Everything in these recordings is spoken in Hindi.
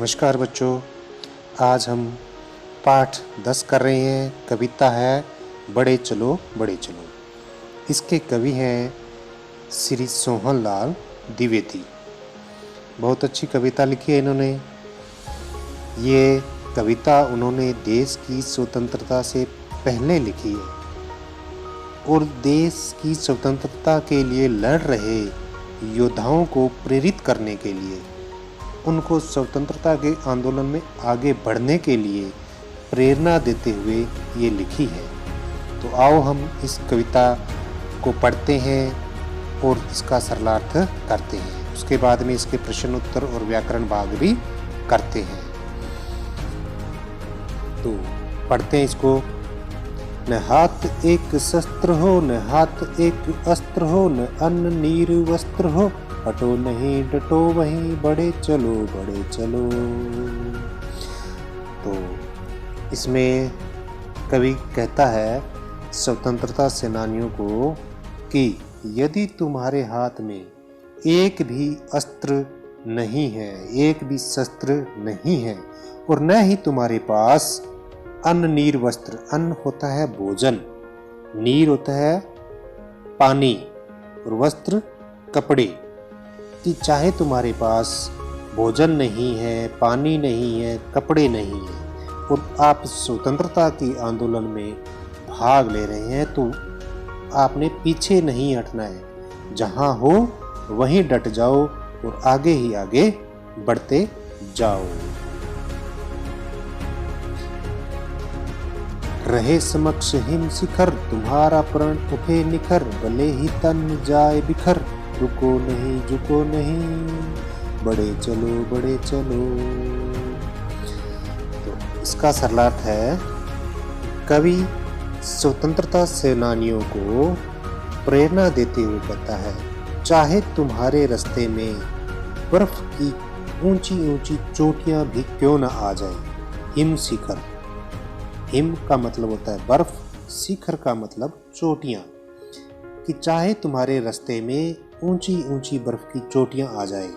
नमस्कार बच्चों, आज हम पाठ 10 कर रहे हैं। कविता है बड़े चलो बड़े चलो। इसके कवि हैं श्री सोहन लाल द्विवेदी। बहुत अच्छी कविता लिखी है इन्होंने। ये कविता उन्होंने देश की स्वतंत्रता से पहले लिखी है और देश की स्वतंत्रता के लिए लड़ रहे योद्धाओं को प्रेरित करने के लिए, उनको स्वतंत्रता के आंदोलन में आगे बढ़ने के लिए प्रेरणा देते हुए ये लिखी है। तो आओ हम इस कविता को पढ़ते हैं और इसका सरलार्थ करते हैं। उसके बाद में इसके प्रश्न उत्तर और व्याकरण भाग भी करते हैं। तो पढ़ते हैं इसको। न हाथ एक शस्त्र हो, न हाथ एक अस्त्र हो, न अन्न नीर वस्त्र हो, हटो नहीं डटो वहीं बड़े चलो बड़े चलो। तो इसमें कवि कहता है स्वतंत्रता सेनानियों को कि यदि तुम्हारे हाथ में एक भी अस्त्र नहीं है, एक भी शस्त्र नहीं है, और न ही तुम्हारे पास अन्न नीर वस्त्र, अन्न होता है भोजन, नीर होता है पानी और वस्त्र कपड़े, कि चाहे तुम्हारे पास भोजन नहीं है, पानी नहीं है, कपड़े नहीं है और आप स्वतंत्रता की आंदोलन में भाग ले रहे हैं, तो आपने पीछे नहीं हटना है। जहां हो वहीं डट जाओ और आगे ही आगे बढ़ते जाओ। रहे समक्ष हिम शिखर, तुम्हारा प्रण उठे निखर, भले ही तन जाए बिखर, रुको नहीं झुको नहीं, बड़े चलो बड़े चलो। तो इसका सरलार्थ है, कवि स्वतंत्रता सेनानियों को प्रेरणा देते हुए कहता है, चाहे तुम्हारे रास्ते में बर्फ की ऊंची ऊंची चोटियां भी क्यों ना आ जाए। हिम शिखर, हिम का मतलब होता है बर्फ, शिखर का मतलब चोटियां, कि चाहे तुम्हारे रास्ते में ऊंची ऊंची बर्फ की चोटियां आ जाए,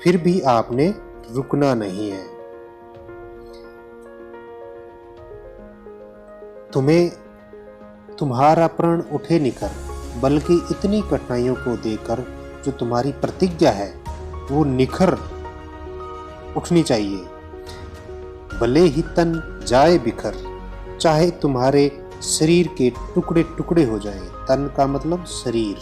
फिर भी आपने रुकना नहीं है। तुम्हें तुम्हारा प्रण उठे निखर, बल्कि इतनी कठिनाइयों को देकर जो तुम्हारी प्रतिज्ञा है वो निखर उठनी चाहिए। भले ही तन जाए बिखर, चाहे तुम्हारे शरीर के टुकड़े टुकड़े हो जाए। तन का मतलब शरीर,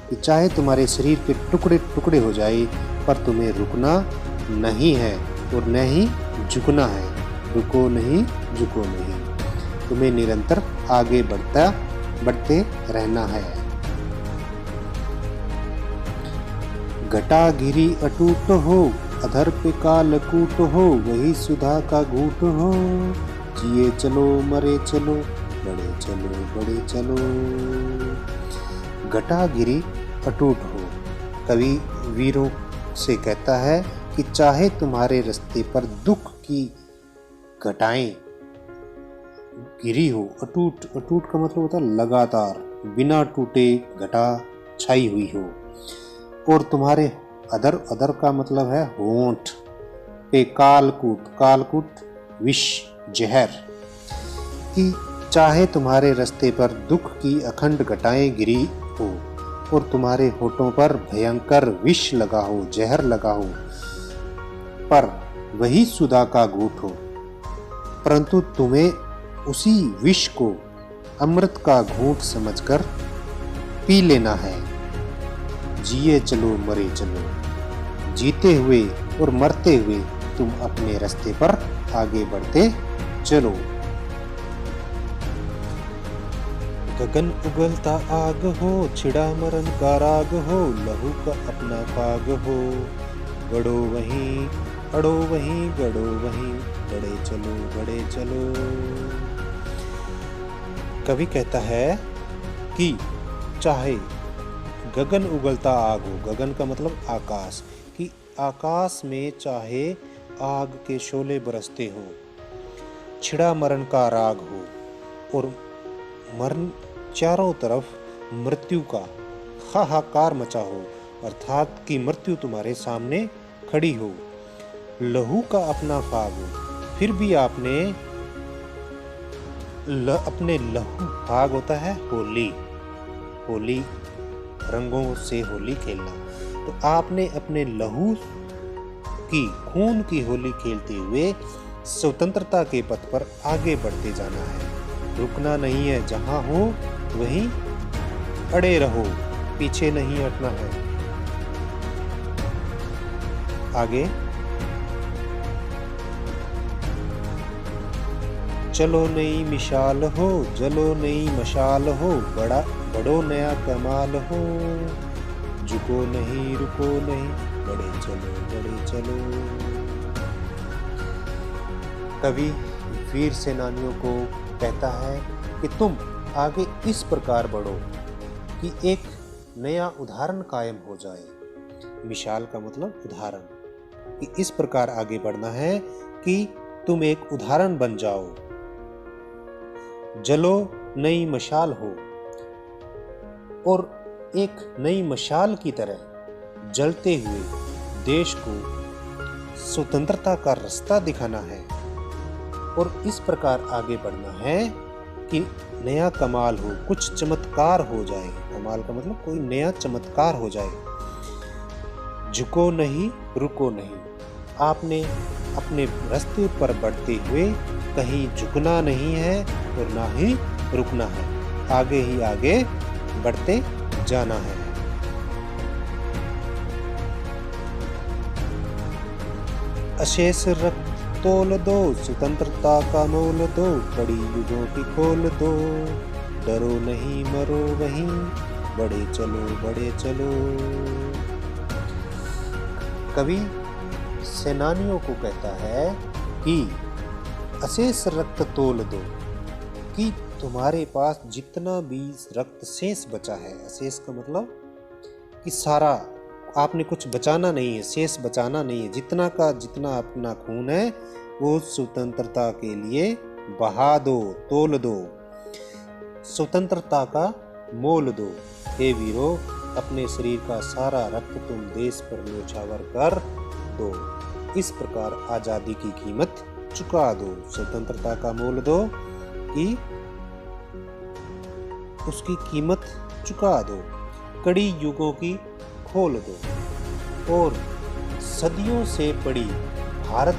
कि चाहे तुम्हारे शरीर के टुकड़े टुकड़े हो जाए, पर तुम्हें रुकना नहीं है और न ही झुकना है। रुको नहीं झुको नहीं, तुम्हें निरंतर आगे बढ़ते रहना है। घटा घिरी अटूट हो, अधर पे कालकूट हो, वही सुधा का घूट हो, जिए चलो मरे चलो बड़े चलो बड़े चलो। घटा गिरी अटूट हो, कवि वीरों से कहता है कि चाहे तुम्हारे रास्ते पर दुख की घटाएं गिरी हो, अटूट, अटूट का मतलब होता है लगातार, बिना टूटे घटा छाई हुई हो, और तुम्हारे अदर, अदर का मतलब है होंठ पे कालकूट, कालकूट विष जहर, कि चाहे तुम्हारे रास्ते पर दुख की अखंड घटाएं गिरी हो और तुम्हारे होठों पर भयंकर विष लगा हो, जहर लगा हो, पर वही सुधा का घूंट हो, परंतु तुम्हें उसी विष को अमृत का घूंट समझकर पी लेना है। जिए चलो मरे चलो, जीते हुए और मरते हुए तुम अपने रास्ते पर आगे बढ़ते चलो। गगन उगलता आग हो, छिड़ा मरण का राग हो, लहू का अपना पाग हो, गड़ो वहीं अड़ो वहीं गड़ो वहीं, बड़े चलो बड़े चलो। कवि कहता है कि चाहे गगन उगलता आग हो, गगन का मतलब आकाश, कि आकाश में चाहे आग के शोले बरसते हो, छिड़ा मरण का राग हो और मरण चारों तरफ मृत्यु का हाहाकार मचा हो, अर्थात कि मृत्यु तुम्हारे सामने खड़ी हो, लहू का अपना फाग, फिर भी आपने अपने लहू, फाग होता है होली, होली रंगों से होली खेलना, तो आपने अपने लहू की, खून की होली खेलते हुए स्वतंत्रता के पथ पर आगे बढ़ते जाना है। रुकना नहीं है, जहां हो वहीं अड़े रहो, पीछे नहीं हटना है। आगे चलो नई मिसाल हो, जलो नई मशाल हो, बड़ो नया कमाल हो, झुको नहीं रुको नहीं, बड़े चलो बड़े चलो। कवि वीर सेनानियों को कहता है कि तुम आगे इस प्रकार बढ़ो कि एक नया उदाहरण कायम हो जाए। मिसाल का मतलब उदाहरण, कि इस प्रकार आगे बढ़ना है कि तुम एक उदाहरण बन जाओ। जलो नई मशाल हो, और एक नई मशाल की तरह जलते हुए देश को स्वतंत्रता का रास्ता दिखाना है, और इस प्रकार आगे बढ़ना है कि नया कमाल हो, कुछ चमत्कार हो जाए। कमाल का मतलब कोई नया चमत्कार हो जाए। झुको नहीं रुको नहीं, आपने अपने रास्ते पर बढ़ते हुए कहीं झुकना नहीं है और ना ही रुकना है, आगे ही आगे बढ़ते जाना है। अशेष रक्त तोल दो, स्वतंत्रता का मोल दो, कड़ी युगों की खोल दो, डरो नहीं मरो वहीं, बड़े चलो बड़े चलो। कवि सेनानियों को कहता है कि अशेष रक्त तोल दो, कि तुम्हारे पास जितना भी रक्त शेष बचा है, अशेष का मतलब कि सारा, आपने कुछ बचाना नहीं है, शेष बचाना नहीं है, जितना का जितना अपना खून है वो स्वतंत्रता के लिए बहा दो, तोल दो, स्वतंत्रता का मोल दो। हे वीरो, अपने शरीर का सारा रक्त तुम देश पर न्योछावर कर दो, इस प्रकार आजादी की कीमत चुका दो, स्वतंत्रता का मोल दो कि उसकी कीमत चुका दो, कड़ी युगों की खोल दो, और सदियों से पड़ी भारत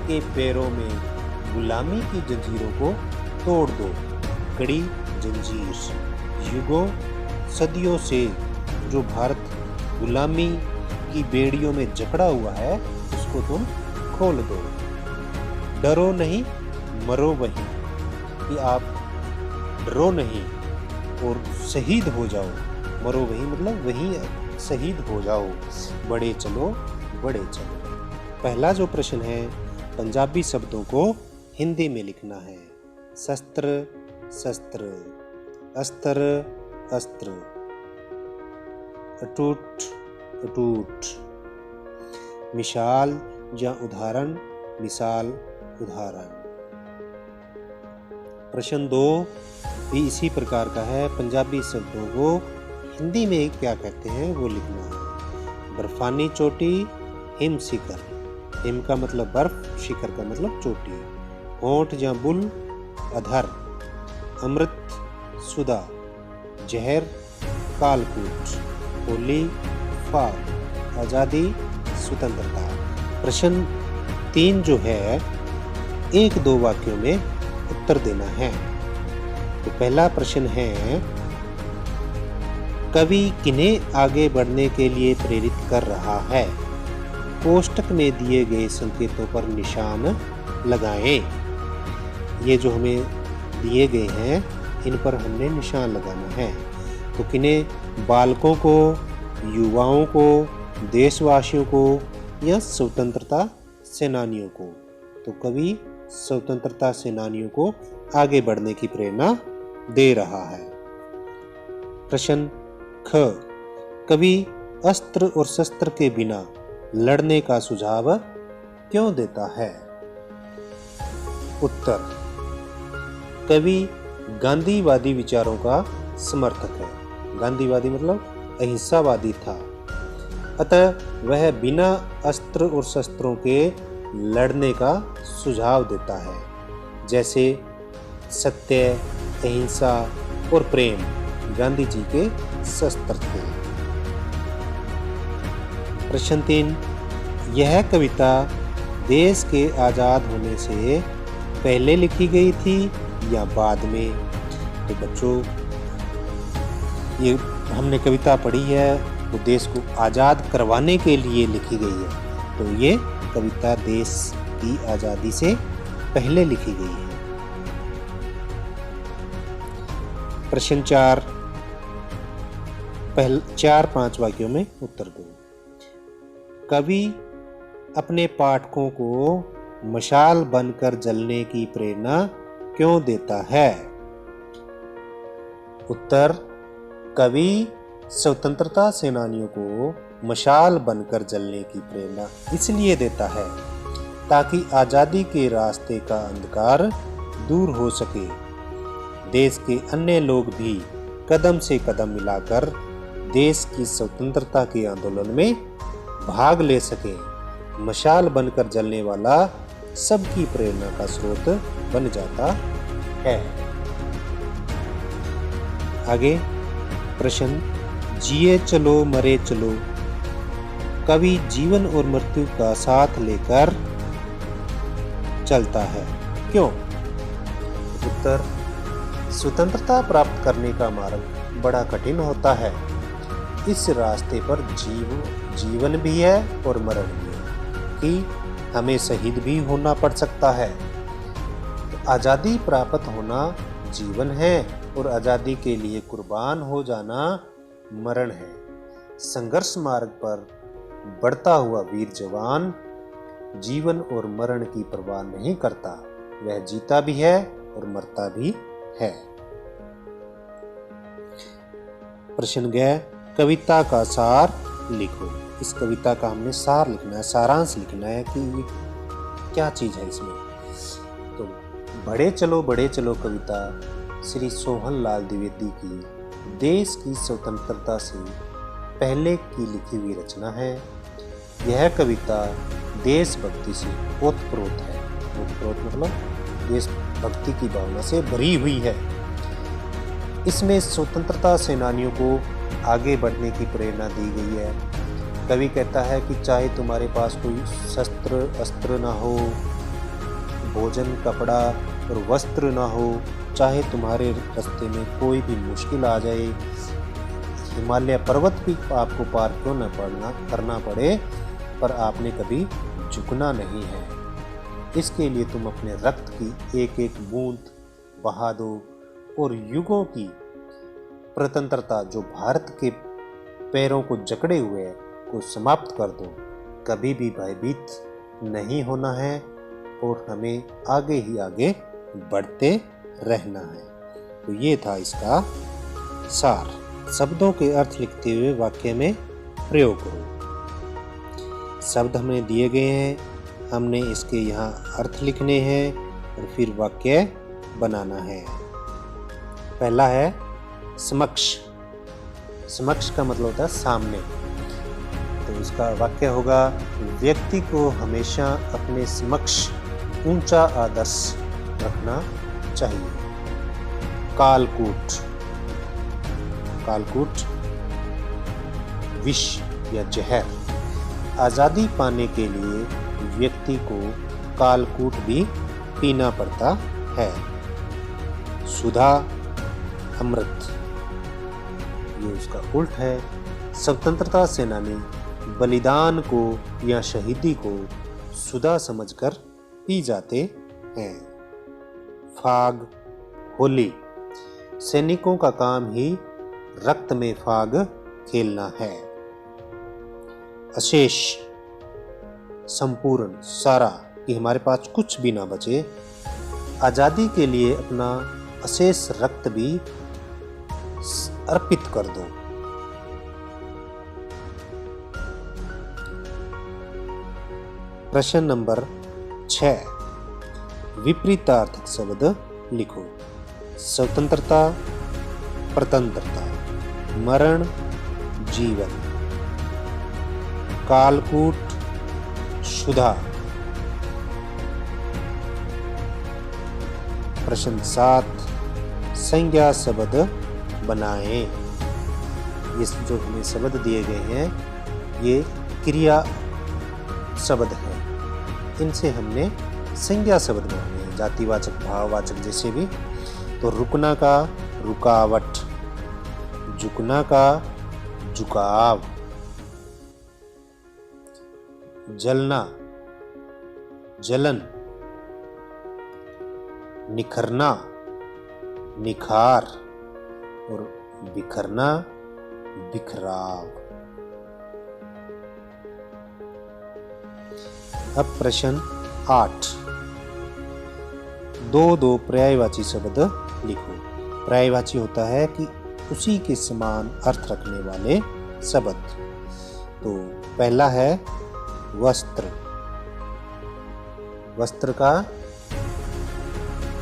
के पैरों में गुलामी की जंजीरों को तोड़ दो। कड़ी जंजीर, युगों सदियों से जो भारत गुलामी की बेड़ियों में जकड़ा हुआ है उसको तुम खोल दो। डरो नहीं मरो वहीं, कि आप डरो नहीं और शहीद हो जाओ, मरो वहीं मतलब वहीं शहीद हो जाओ, बड़े चलो बड़े चलो। पहला जो प्रश्न है, पंजाबी शब्दों को हिंदी में लिखना है। शस्त्र शस्त्र, अस्त्र अस्त्र, अटूट अटूट, मिसाल या उदाहरण मिसाल उदाहरण। प्रश्न 2 भी इसी प्रकार का है, पंजाबी शब्दों को हिंदी में क्या कहते हैं वो लिखना है। बर्फानी चोटी, हिम शिखर, हिम का मतलब बर्फ, शिखर का मतलब चोटी। होंठ या बुल, अधर। अमृत सुधा, जहर कालकूट। होली फाग, आजादी स्वतंत्रता। प्रश्न 3 जो है 1-2 वाक्यों में उत्तर देना है। तो पहला प्रश्न है, कवि किन्हें आगे बढ़ने के लिए प्रेरित कर रहा है? कोष्टक में दिए गए संकेतों पर निशान लगाएं। ये जो हमें दिए गए हैं इन पर हमने निशान लगाना है। तो किन्हें? बालकों को, युवाओं को, देशवासियों को या स्वतंत्रता सेनानियों को? तो कवि स्वतंत्रता सेनानियों को आगे बढ़ने की प्रेरणा दे रहा है। प्रश्न ख, कवि अस्त्र और शस्त्र के बिना लड़ने का सुझाव क्यों देता है? उत्तर, कवि गांधीवादी विचारों का समर्थक है। गांधीवादी मतलब अहिंसावादी था, अतः वह बिना अस्त्र और शस्त्रों के लड़ने का सुझाव देता है, जैसे सत्य, अहिंसा और प्रेम गांधी जी के शस्त्र थे। प्रश्न 3, यह कविता देश के आज़ाद होने से पहले लिखी गई थी या बाद में? तो बच्चों, ये हमने कविता पढ़ी है वो देश को आज़ाद करवाने के लिए लिखी गई है, तो ये कविता देश की आज़ादी से पहले लिखी गई है। प्रश्न 4, 4-5 वाक्यों में उत्तर दो। कवि अपने पाठकों को मशाल बनकर जलने की प्रेरणा क्यों देता है? उत्तर, कवि स्वतंत्रता सेनानियों को मशाल बनकर जलने की प्रेरणा इसलिए देता है ताकि आज़ादी के रास्ते का अंधकार दूर हो सके, देश के अन्य लोग भी कदम से कदम मिलाकर देश की स्वतंत्रता के आंदोलन में भाग ले सके। मशाल बनकर जलने वाला सबकी प्रेरणा का स्रोत बन जाता है। आगे प्रश्न, जिए चलो मरे चलो, कवि जीवन और मृत्यु का साथ लेकर चलता है, क्यों? उत्तर, स्वतंत्रता प्राप्त करने का मार्ग बड़ा कठिन होता है। इस रास्ते पर जीवन भी है और मरण भी है कि हमें शहीद भी होना पड़ सकता है। तो आज़ादी प्राप्त होना जीवन है और आज़ादी के लिए कुर्बान हो जाना मरण है। संघर्ष मार्ग पर बढ़ता हुआ वीर जवान जीवन और मरण की परवाह नहीं करता, वह जीता भी है और मरता भी है। प्रश्न 6, कविता का सार लिखो। इस कविता का हमने सार लिखना है, सारांश लिखना है कि ये क्या चीज है इसमें। तो बड़े चलो कविता श्री सोहन लाल द्विवेदी की देश की स्वतंत्रता से पहले की लिखी हुई रचना है। यह कविता देशभक्ति से ओतप्रोत है। ओतप्रोत मतलब देशभक्ति की भावना से भरी हुई है। इसमें स्वतंत्रता सेनानियों को आगे बढ़ने की प्रेरणा दी गई है। कवि कहता है कि चाहे तुम्हारे पास कोई शस्त्र अस्त्र ना हो, भोजन कपड़ा और वस्त्र ना हो, चाहे तुम्हारे रास्ते में कोई भी मुश्किल आ जाए, हिमालय पर्वत भी आपको पार क्यों न करना पड़े, पर आपने कभी झुकना नहीं है। इसके लिए तुम अपने रक्त की एक एक बूंद बहा दो और युगों की स्वतंत्रता जो भारत के पैरों को जकड़े हुए है को समाप्त कर दो। कभी भी भयभीत नहीं होना है और हमें आगे ही आगे बढ़ते रहना है। तो ये था इसका सार। शब्दों के अर्थ लिखते हुए वाक्य में प्रयोग करो। शब्द हमें दिए गए हैं, हमने इसके यहाँ अर्थ लिखने हैं और फिर वाक्य बनाना है। पहला है समक्ष। समक्ष का मतलब होता है सामने। तो इसका वाक्य होगा, व्यक्ति को हमेशा अपने समक्ष ऊंचा आदर्श रखना चाहिए। कालकूट। कालकूट विष या जहर। आज़ादी पाने के लिए व्यक्ति को कालकूट भी पीना पड़ता है। सुधा अमृत, ये उसका उल्ट है। स्वतंत्रता सेनानी बलिदान को या शहीदी को सुधा समझकर पी जाते हैं। फाग होली। सैनिकों का काम ही रक्त में फाग खेलना है। अशेष संपूर्ण, सारा, कि हमारे पास कुछ भी ना बचे। आज़ादी के लिए अपना अशेष रक्त भी अर्पित कर दो। प्रश्न नंबर 6, विपरीतार्थक शब्द लिखो। स्वतंत्रता, प्रतंत्रता, मरण, जीवन, कालकूट, सुधा, प्रश्न 7 संज्ञा शब्द बनाएं। ये जो हमें शब्द दिए गए हैं ये क्रिया शब्द हैं, इनसे हमने संज्ञा शब्द बनाने हैं, जातिवाचक भाववाचक जैसे भी। तो रुकना का रुकावट, झुकना का झुकाव, जलना जलन, निखरना निखार और बिखरना बिखराव। अब प्रश्न 8 दो पर्यायवाची शब्द लिखो। पर्यायवाची होता है कि उसी के समान अर्थ रखने वाले शब्द। तो पहला है वस्त्र, वस्त्र का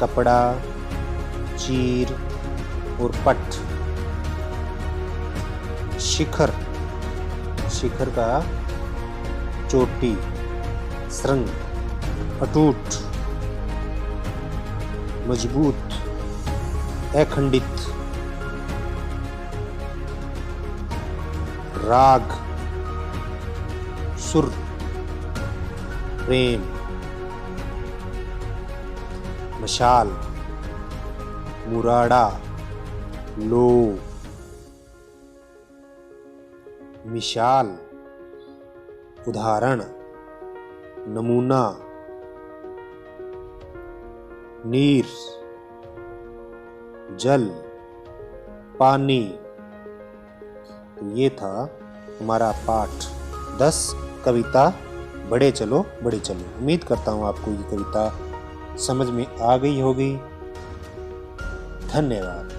कपड़ा, चीर और पट। शिखर, शिखर का चोटी, श्रृंग, अटूट, मजबूत, अखंडित। राग, सुर, प्रेम। मशाल, मुराड़ा, लो। मिशाल, उदाहरण, नमूना। नीर, जल, पानी। तो ये था हमारा पाठ 10 कविता बड़े चलो बड़े चलो। उम्मीद करता हूँ आपको ये कविता समझ में आ गई होगी। धन्यवाद।